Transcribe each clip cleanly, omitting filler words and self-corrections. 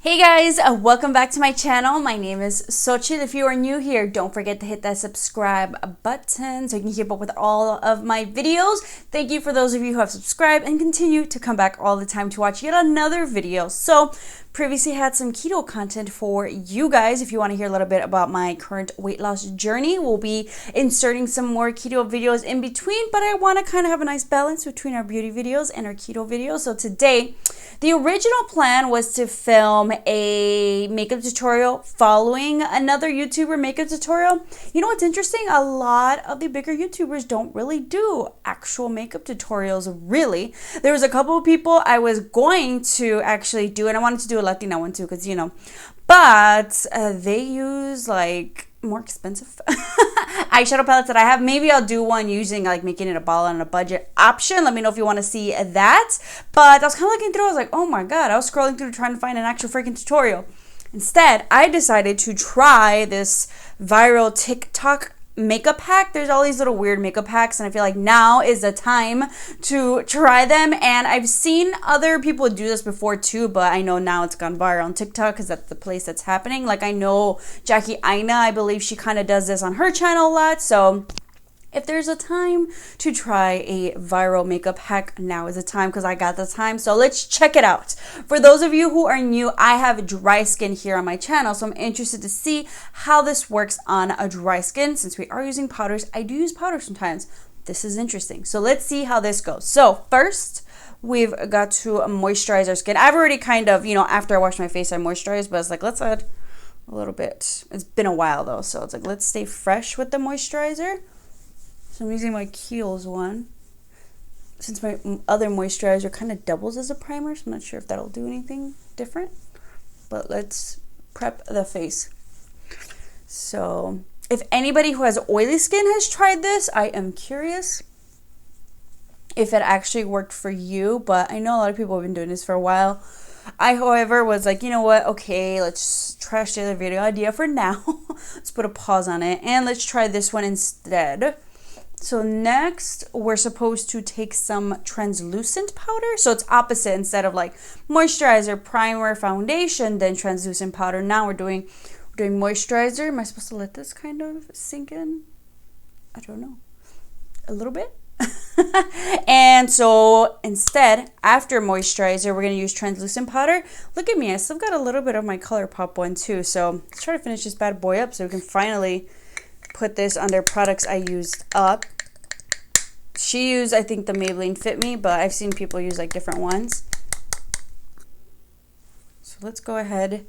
Hey guys, welcome back to my channel. My name is CHIT. If you are new here, don't forget to hit that subscribe button so you can keep up with all of my videos. Thank you for those of you who have subscribed and continue to come back all the time to watch yet another video. So, previously had some keto content for you guys. If you want to hear a little bit about my current weight loss journey, we'll be inserting some more keto videos in between, but I want to kind of have a nice balance between our beauty videos and our keto videos. So today, the original plan was to film a makeup tutorial following another YouTuber makeup tutorial. You know what's interesting? A lot of the bigger YouTubers don't really do actual makeup tutorials, really. There was a couple of people I was going to actually do, and I wanted to do a Latina one too, because, you know, but they use like more expensive eyeshadow palettes that I have. Maybe I'll do one using like making it a ball on a budget option. Let me know if you want to see that. But I was kind of looking through, I was like, oh my god, I was scrolling through trying to find an actual freaking tutorial. Instead, I decided to try this viral TikTok makeup hack. There's all these little weird makeup hacks, and I feel like now is the time to try them. And I've seen other people do this before too, but I know now it's gone viral on TikTok because that's the place that's happening. Like, I know Jackie Aina, I believe she kind of does this on her channel a lot. So if there's a time to try a viral makeup hack, now is the time, because I got the time. So let's check it out. For those of you who are new, I have dry skin here on my channel, so I'm interested to see how this works on a dry skin. Since we are using powders, I do use powder sometimes. This is interesting. So let's see how this goes. So first, we've got to moisturize our skin. I've already kind of, you know, after I wash my face, I moisturize, but it's like, let's add a little bit. It's been a while though, so it's like, let's stay fresh with the moisturizer. So I'm using my Kiehl's one, since my other moisturizer kind of doubles as a primer, so I'm not sure if that'll do anything different. But let's prep the face. So if anybody who has oily skin has tried this, I am curious if it actually worked for you. But I know a lot of people have been doing this for a while. I, however, was like, you know what? Okay, let's trash the other video idea for now. Let's put a pause on it, and let's try this one instead. So next, we're supposed to take some translucent powder. So it's opposite. Instead of like moisturizer, primer, foundation, then translucent powder. Now we're doing moisturizer. Am I supposed to let this kind of sink in? I don't know. A little bit. And so instead, after moisturizer, we're going to use translucent powder. Look at me. I still got a little bit of my ColourPop one too. So let's try to finish this bad boy up so we can finally put this under products I used up. She used, I think, the Maybelline Fit Me, but I've seen people use like different ones. So let's go ahead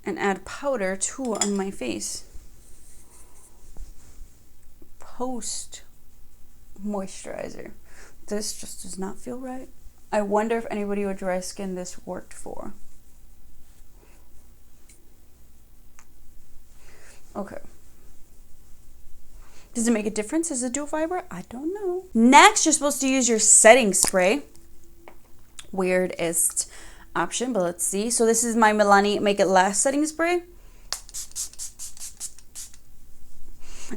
and add powder too on my face. Post moisturizer. This just does not feel right. I wonder if anybody with dry skin this worked for. Okay. Does it make a difference as a dual fiber? I don't know. Next, you're supposed to use your setting spray. Weirdest option, but let's see. So this is my Milani Make It Last setting spray.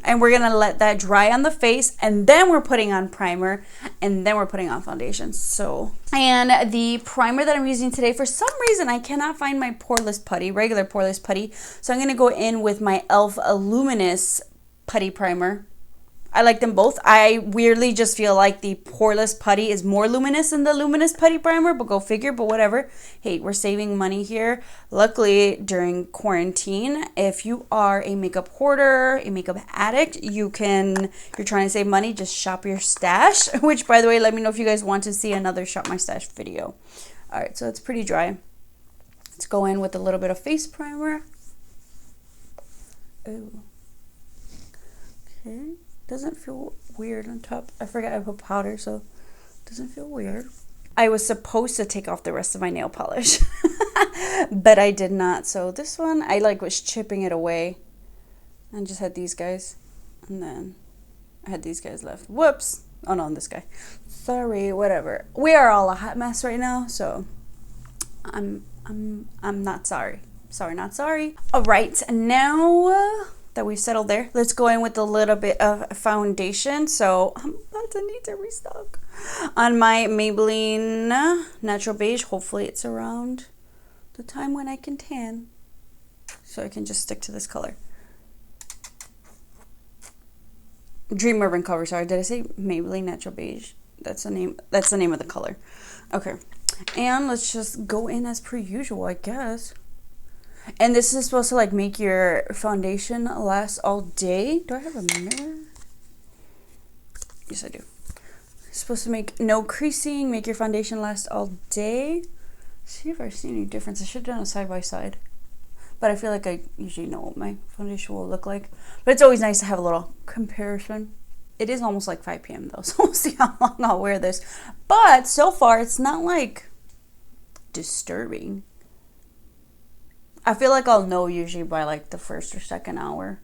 And we're going to let that dry on the face, and then we're putting on primer, and then we're putting on foundation. So, and the primer that I'm using today, for some reason, I cannot find my poreless putty, regular poreless putty. So I'm going to go in with my e.l.f. Luminous putty primer. I like them both. I weirdly just feel like the poreless putty is more luminous than the luminous putty primer, but go figure, but whatever. Hey, we're saving money here. Luckily, during quarantine, if you are a makeup hoarder, a makeup addict, you're trying to save money, just shop your stash, which, by the way, let me know if you guys want to see another shop my stash video. All right, so it's pretty dry. Let's go in with a little bit of face primer. Ooh. Okay. Doesn't feel weird on top. I forgot I put powder, so it doesn't feel weird. I was supposed to take off the rest of my nail polish, but I did not. So this one, I like was chipping it away, and just had these guys, and then I had these guys left. Whoops. Oh no, this guy. Sorry, whatever. We are all a hot mess right now, so I'm not sorry. Sorry, not sorry. All right, now that we've settled there, let's go in with a little bit of foundation. So I'm about to need to restock on my Maybelline Natural Beige. Hopefully it's around The time when I can tan. So I can just stick to this color. Dream Urban Cover, sorry. Did I say Maybelline Natural Beige? That's the name of the color. Okay. And let's just go in as per usual, I guess. And this is supposed to like make your foundation last all day. Do I have a mirror? Yes, I do. It's supposed to make no creasing, make your foundation last all day. See if I see any difference. I should have done a side by side. But I feel like I usually know what my foundation will look like. But it's always nice to have a little comparison. It is almost like 5 p.m. though, so we'll see how long I'll wear this. But so far, it's not like disturbing. I feel like I'll know usually by like the first or second hour.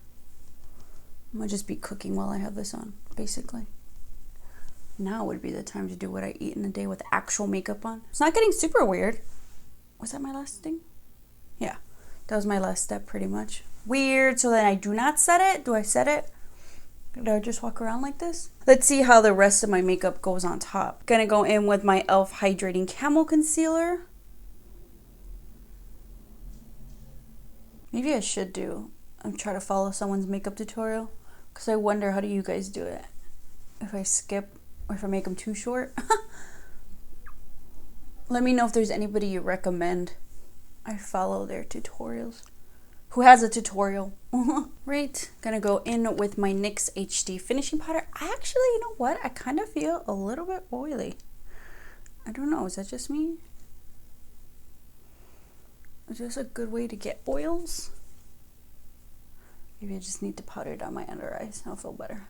I'm gonna just be cooking while I have this on, basically. Now would be the time to do what I eat in a day with actual makeup on. It's not getting super weird. Was that my last thing? Yeah, that was my last step pretty much. Weird, so then I do not set it. Do I set it? Do I just walk around like this? Let's see how the rest of my makeup goes on top. Gonna go in with my e.l.f. Hydrating Camo Concealer. Maybe I should try to follow someone's makeup tutorial. Because I wonder, how do you guys do it? If I skip or if I make them too short. Let me know if there's anybody you recommend I follow their tutorials. Who has a tutorial? Right, gonna go in with my NYX HD finishing powder. I actually, you know what? I kind of feel a little bit oily. I don't know, is that just me? Is this a good way to get oils? Maybe I just need to powder it on my under eyes. I'll feel better.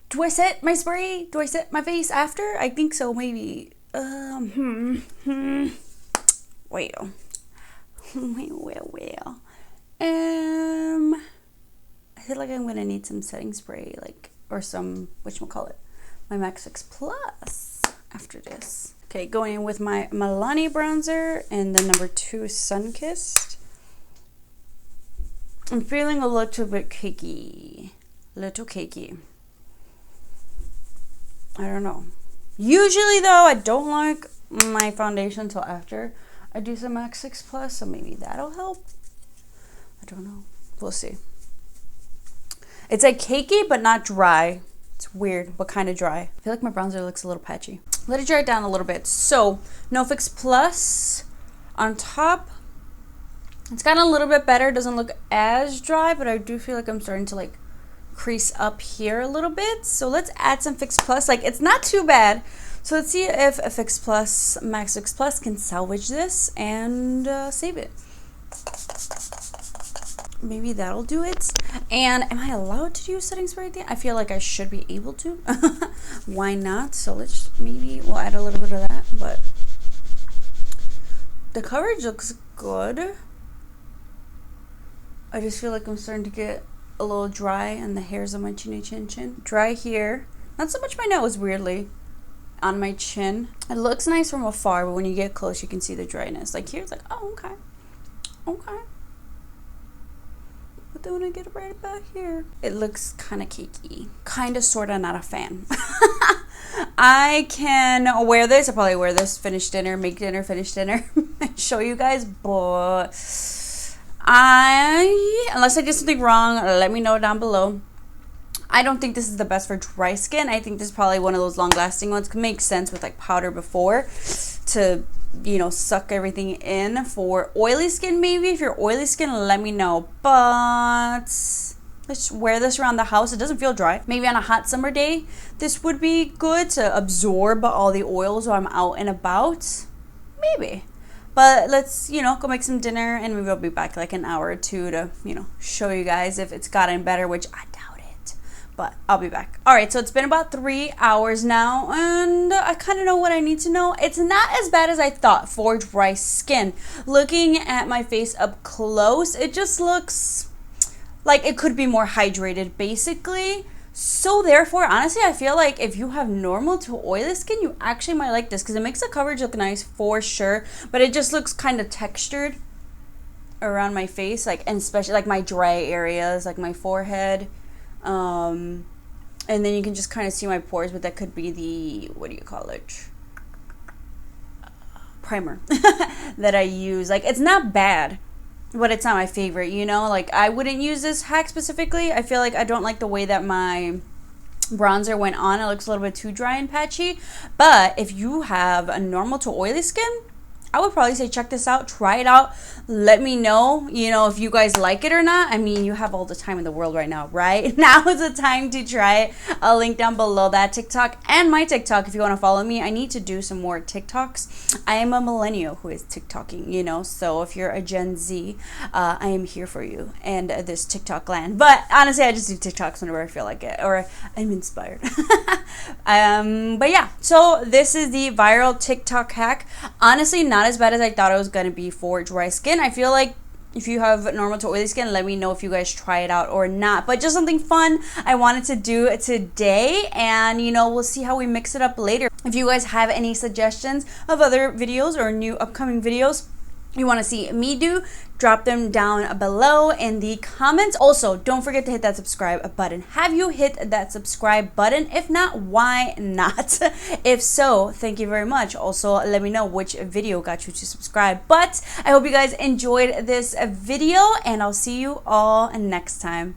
Do I set my spray? Do I set my face after? I think so, maybe. Well. I feel like I'm gonna need some setting spray, like, or some, whatchamacallit, my MAC 6 Plus after this. Okay, going in with my Milani bronzer and the number 2 Sunkissed. I'm feeling a little bit cakey. Little cakey. I don't know. Usually though, I don't like my foundation until after I do some MAC 6 Plus, so maybe that'll help. I don't know. We'll see. It's like cakey, but not dry. It's weird. What kind of dry? I feel like my bronzer looks a little patchy. Let it dry down a little bit. So, No Fix Plus on top. It's gotten a little bit better. It doesn't look as dry, but I do feel like I'm starting to like crease up here a little bit. So let's add some Fix Plus. Like, it's not too bad. So let's see if a Fix Plus, MAC 6 Plus can salvage this and save it. Maybe that'll do it. And am I allowed to do setting spray at the end? I feel like I should be able to. Why not? So let's we'll add a little bit of that, but the coverage looks good. I just feel like I'm starting to get a little dry on the hairs on my chin. Dry here. Not so much my nose, weirdly. On my chin. It looks nice from afar, but when you get close, you can see the dryness. Like here, it's like, oh, okay. Okay. But then when I get it right about here, it looks kind of cakey. Kind of, sort of, not a fan. I can wear this. I'll probably wear this, finish dinner, make dinner, finish dinner, and show you guys, but unless I did something wrong, let me know down below. I don't think this is the best for dry skin. I think this is probably one of those long-lasting ones. It makes sense with like powder before to, you know, suck everything in. For oily skin, maybe. If you're oily skin, let me know. But let's wear this around the house. It doesn't feel dry. Maybe on a hot summer day, this would be good to absorb all the oils while I'm out and about. Maybe. But let's, you know, go make some dinner and maybe I'll be back like an hour or two to, you know, show you guys if it's gotten better, which I doubt it. But I'll be back. All right, so it's been about 3 hours now and I kind of know what I need to know. It's not as bad as I thought for dry skin. Looking at my face up close, it just looks like it could be more hydrated, basically. So therefore, honestly, I feel like if you have normal to oily skin, you actually might like this because it makes the coverage look nice for sure, but it just looks kind of textured. around my face, like, and especially like my dry areas, like my forehead. And then you can just kind of see my pores, but that could be the, what do you call it? Primer that I use. Like, it's not bad, but it's not my favorite, you know? Like, I wouldn't use this hack specifically. I feel like I don't like the way that my bronzer went on. It looks a little bit too dry and patchy. But if you have a normal to oily skin, I would probably say check this out, try it out, let me know, you know, if you guys like it or not. I mean, you have all the time in the world right now, right? Now is the time to try it. I'll link down below that TikTok and my TikTok if you want to follow me. I need to do some more TikToks. I am a millennial who is TikToking, you know, so if you're a Gen Z, I am here for you and this TikTok land. But honestly, I just do TikToks whenever I feel like it or I'm inspired. But yeah, so this is the viral TikTok hack. Honestly, not as bad as I thought it was going to be for dry skin. I feel like if you have normal to oily skin, let me know if you guys try it out or not. But just something fun I wanted to do today, and you know, we'll see how we mix it up later. If you guys have any suggestions of other videos or new upcoming videos you want to see me do, drop them down below in the comments. Also, don't forget to hit that subscribe button. Have you hit that subscribe button? If not, why not? If so, thank you very much. Also, let me know which video got you to subscribe. But I hope you guys enjoyed this video, and I'll see you all next time.